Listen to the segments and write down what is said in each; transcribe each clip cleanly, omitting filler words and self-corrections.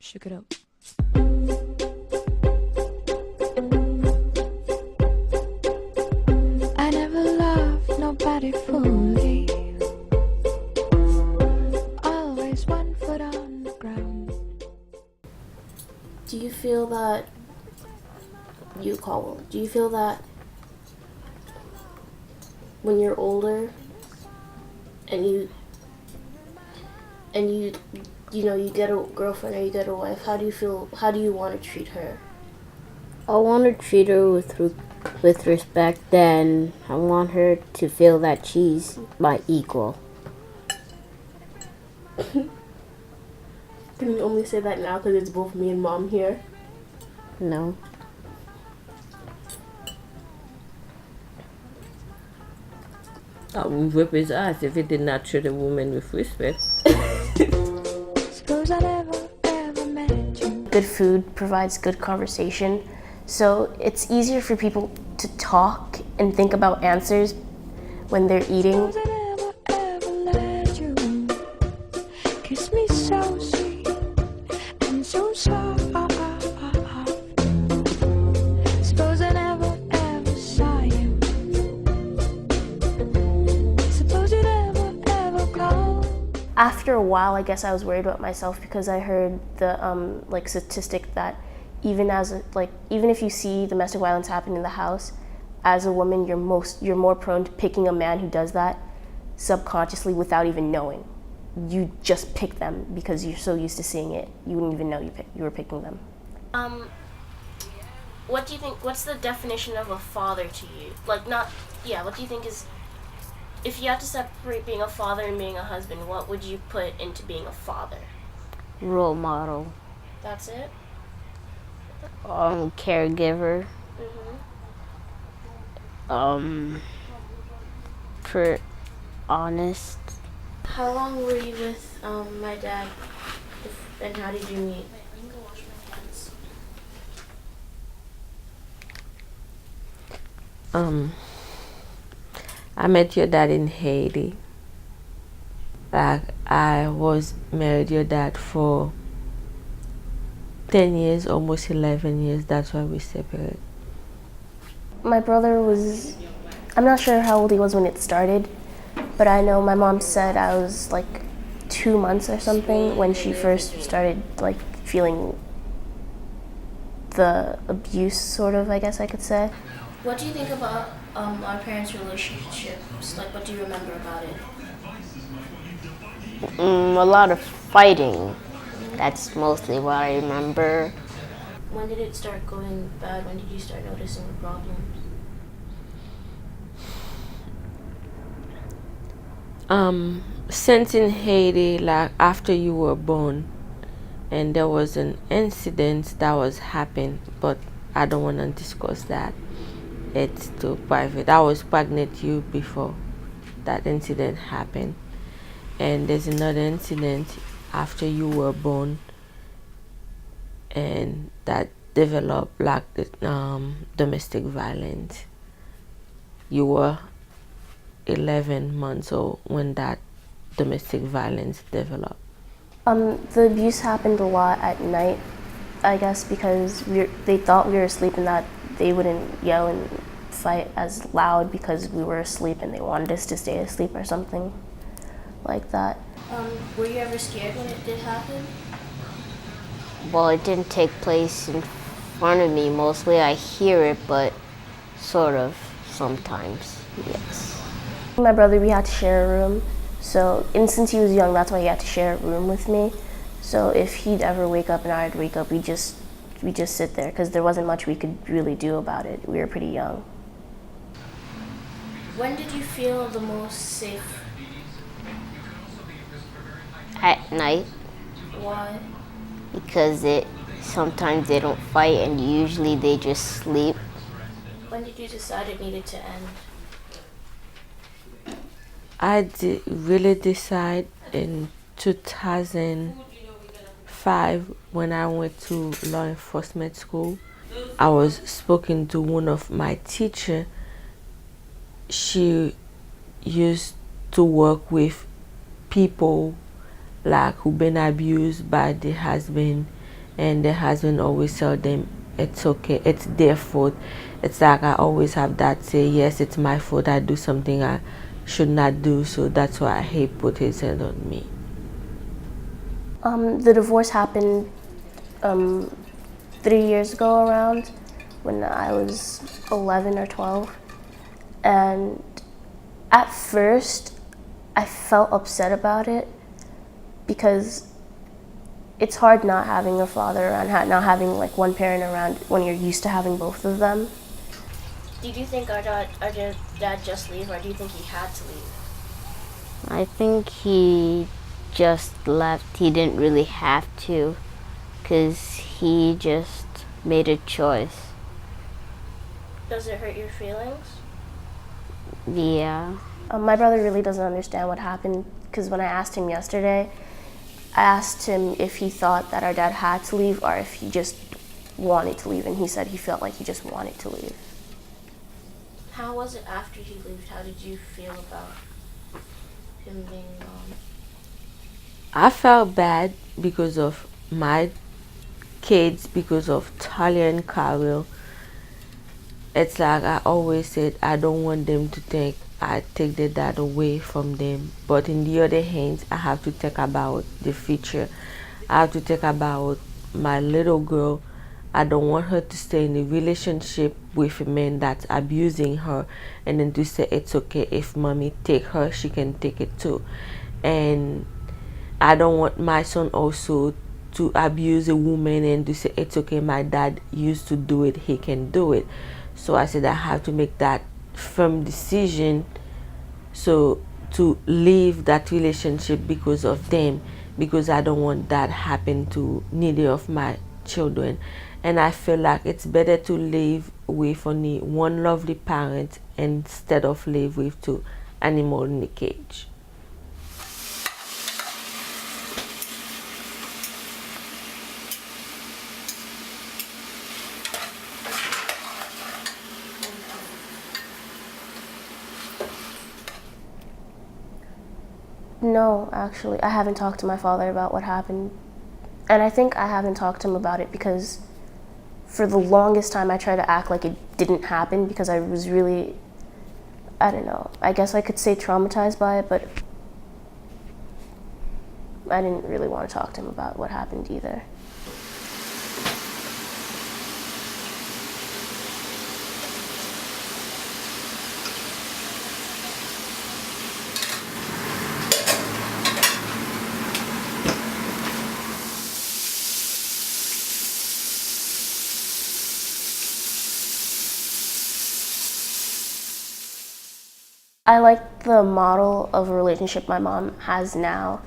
shook it up. I never loved nobody fully. Always one foot on the ground. Do you feel that when you're older and you get a girlfriend or you get a wife, how do you want to treat her? I want to treat her with respect, then I want her to feel that she's my equal. Can you only say that now because it's both me and Mom here? No. I would whip his ass if he did not treat a woman with respect. Suppose I never ever met you. Good food provides good conversation, so it's easier for people to talk and think about answers when they're eating. Suppose I never ever let you kiss me so sweet and so soft. Suppose I never ever saw you. Suppose you'd ever call. After a while, I guess I was worried about myself because I heard the statistic that even if you see domestic violence happen in the house, as a woman, you're more prone to picking a man who does that subconsciously without even knowing. You just pick them because you're so used to seeing it. You wouldn't even know you were picking them. What do you think? What's the definition of a father to you? What do you think is? If you had to separate being a father and being a husband, what would you put into being a father? Role model. That's it? Caregiver. For honest. How long were you with my dad, and how did you meet? I met your dad in Haiti. I was married your dad for 10 years, almost 11 years. That's why we separated. My brother I'm not sure how old he was when it started, but I know my mom said I was 2 months or something when she first started feeling the abuse, sort of, I guess I could say. What do you think about our parents' relationships? What do you remember about it? A lot of fighting. That's mostly what I remember. When did it start going bad? When did you start noticing the problems? Since in Haiti, after you were born, and there was an incident that was happened, but I don't want to discuss that. It's too private. I was pregnant you before that incident happened, and there's another incident after you were born, and that developed domestic violence. You were 11 months old when that domestic violence developed. The abuse happened a lot at night, I guess, because they thought we were asleep and that they wouldn't yell and fight as loud because we were asleep and they wanted us to stay asleep or something like that. Were you ever scared when it did happen? Well, it didn't take place in front of me. Mostly I hear it, but sort of sometimes, yes. My brother, we had to share a room. So, and since he was young, that's why he had to share a room with me. So if he'd ever wake up and I'd wake up, we'd just sit there because there wasn't much we could really do about it. We were pretty young. When did you feel the most safe? At night, Why? because sometimes they don't fight and usually they just sleep. When did you decide it needed to end? I really decide in 2005 when I went to law enforcement school. I was speaking to one of my teacher. She used to work with people who've been abused by the husband, and the husband always tell them it's okay, it's their fault. It's like I always have that say, yes, it's my fault, I do something I should not do, so that's why he put his hand on me. The divorce happened 3 years ago around when I was 11 or 12. And at first, I felt upset about it because it's hard not having a father around, not having like one parent around when you're used to having both of them. Did you think our dad just leave, or do you think he had to leave? I think he just left. He didn't really have to, because he just made a choice. Does it hurt your feelings? Yeah. My brother really doesn't understand what happened, because when I asked him yesterday, I asked him if he thought that our dad had to leave or if he just wanted to leave, and he said he felt like he just wanted to leave. How was it after he left? How did you feel about him being gone? I felt bad because of my kids, because of Talia and Kyle. It's like I always said, I don't want them to think I take their dad away from them. But in the other hand, I have to think about the future. I have to think about my little girl. I don't want her to stay in a relationship with a man that's abusing her, and then to say it's okay if mommy take her, she can take it too. And I don't want my son also to abuse a woman and to say it's okay, my dad used to do it, he can do it. So I said I have to make that firm decision, so to leave that relationship because of them, because I don't want that happen to neither of my children. And I feel like it's better to live with only one lovely parent instead of live with two animals in a cage. No, actually, I haven't talked to my father about what happened. And I think I haven't talked to him about it because for the longest time I tried to act like it didn't happen because I was really, I don't know, I guess I could say traumatized by it, but I didn't really want to talk to him about what happened either. I like the model of a relationship my mom has now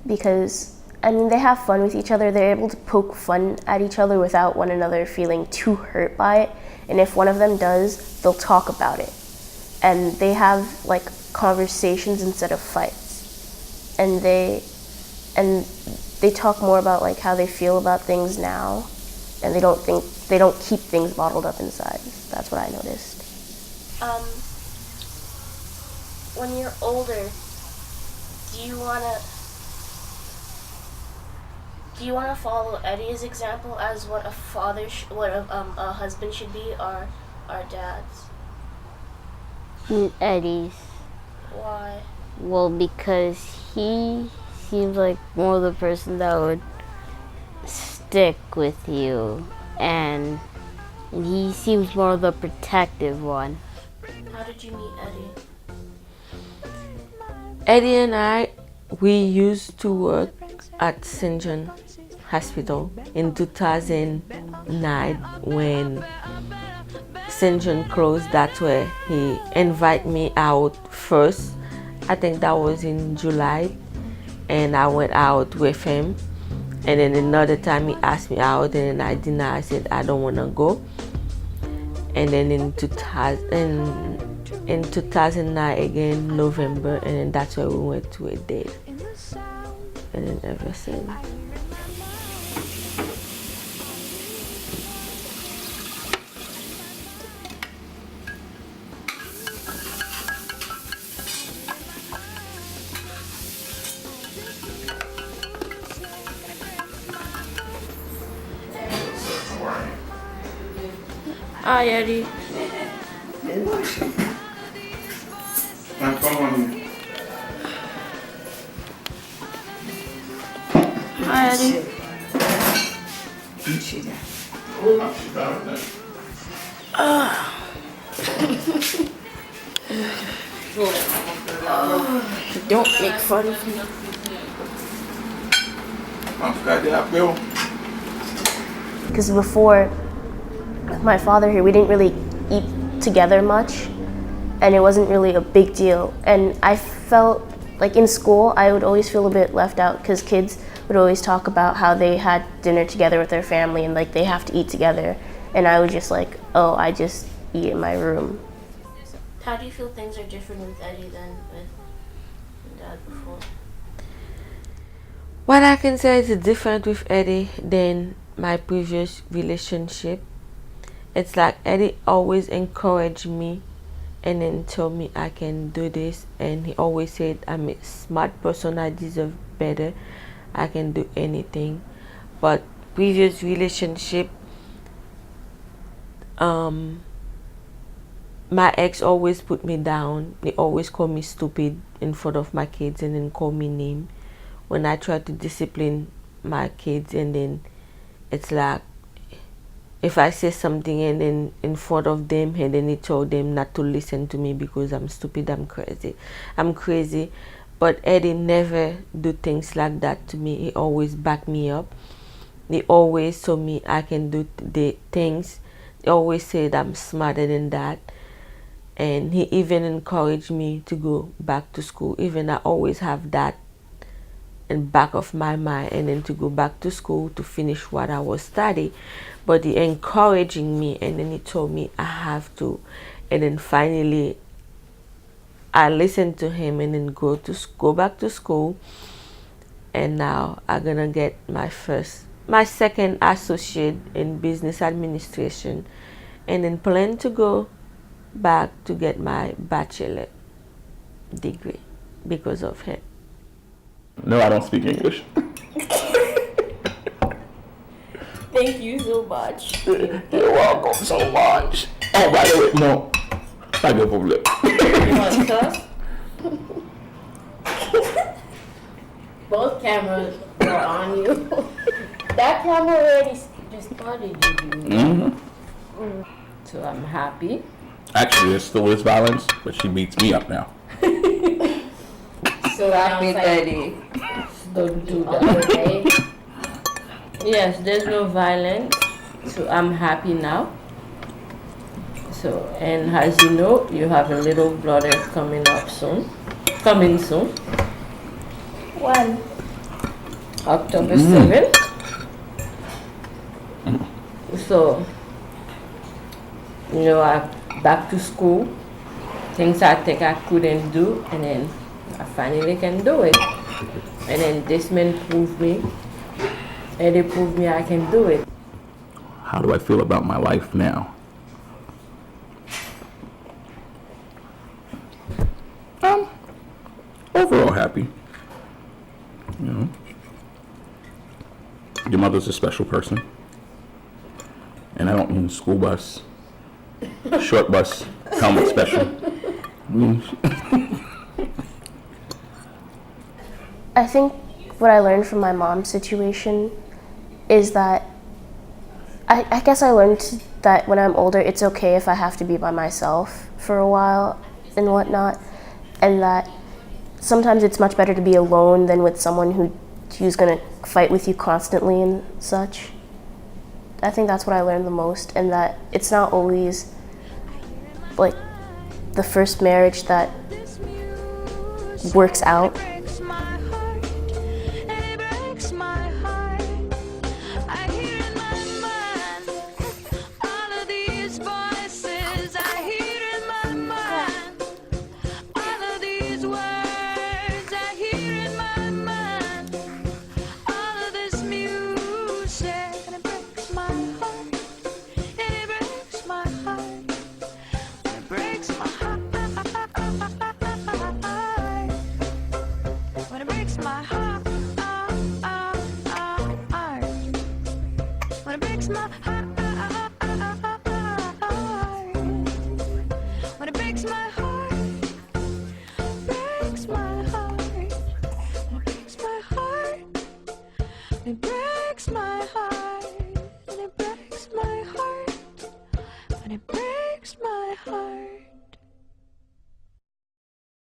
because, I mean, they have fun with each other. They're able to poke fun at each other without one another feeling too hurt by it. And if one of them does, they'll talk about it. And they have like conversations instead of fights. And they talk more about like how they feel about things now, and they don't keep things bottled up inside. That's what I noticed. When you're older, do you wanna follow Eddie's example as what a father, what a husband should be, or our dad's? Eddie's. Why? Well, because he seems like more the person that would stick with you, and he seems more the protective one. How did you meet Eddie? Eddie and I, we used to work at St. John Hospital in 2009 when St. John closed. That's where he invited me out first. I think that was in July, and I went out with him. And then another time he asked me out, and then I denied. I said I don't want to go. And then in 2009 again, November, and then that's where we went to a date. And then ever since. Hi, Eddie. I'm calling you. Hi, Eddie. Don't make fun of me. Because before my father here, we didn't really eat together much, and it wasn't really a big deal. And I felt like in school, I would always feel a bit left out because kids would always talk about how they had dinner together with their family and like they have to eat together. And I was just like, oh, I just eat in my room. How do you feel things are different with Eddie than with Dad before? What I can say is different with Eddie than my previous relationship. It's like Eddie always encouraged me and then told me I can do this, and he always said I'm a smart person, I deserve better, I can do anything. But previous relationship, my ex always put me down. He always called me stupid in front of my kids and then call me name when I try to discipline my kids. And then it's like if I say something and then in front of them, and then he told them not to listen to me because I'm stupid, I'm crazy. But Eddie never do things like that to me. He always back me up. He always told me I can do the things. He always said I'm smarter than that. And he even encouraged me to go back to school. Even I always have that in back of my mind, and then to go back to school to finish what I was studying. But he encouraging me, and then he told me I have to. And then finally I listened to him and then go back to school. And now I'm gonna get my second associate in business administration, and then plan to go back to get my bachelor degree because of him. No, I don't speak English. Thank you so much. You're welcome so much. Oh, by the way, no. I go for lip. You want sauce? Both cameras are on you. That camera already just started you. So I'm happy. Actually, there still is violence, but she beats me up now. So happy, Daddy. Don't do that. Okay? Yes, there's no violence, so I'm happy now. So, and as you know, you have a little brother coming soon. When? October 7th. So, I'm back to school. Things I think I couldn't do, and then I finally can do it. And then this man proved me, and they proved me I can do it. How do I feel about my life now? Overall happy. You know, your mother's a special person, and I don't mean school bus, short bus, helmet special. I think what I learned from my mom's situation is that I guess I learned that when I'm older, it's okay if I have to be by myself for a while and whatnot, and that sometimes it's much better to be alone than with someone who's gonna fight with you constantly and such. I think that's what I learned the most, and that it's not always like the first marriage that works out. it breaks my heart, and it breaks my heart, and it breaks my heart.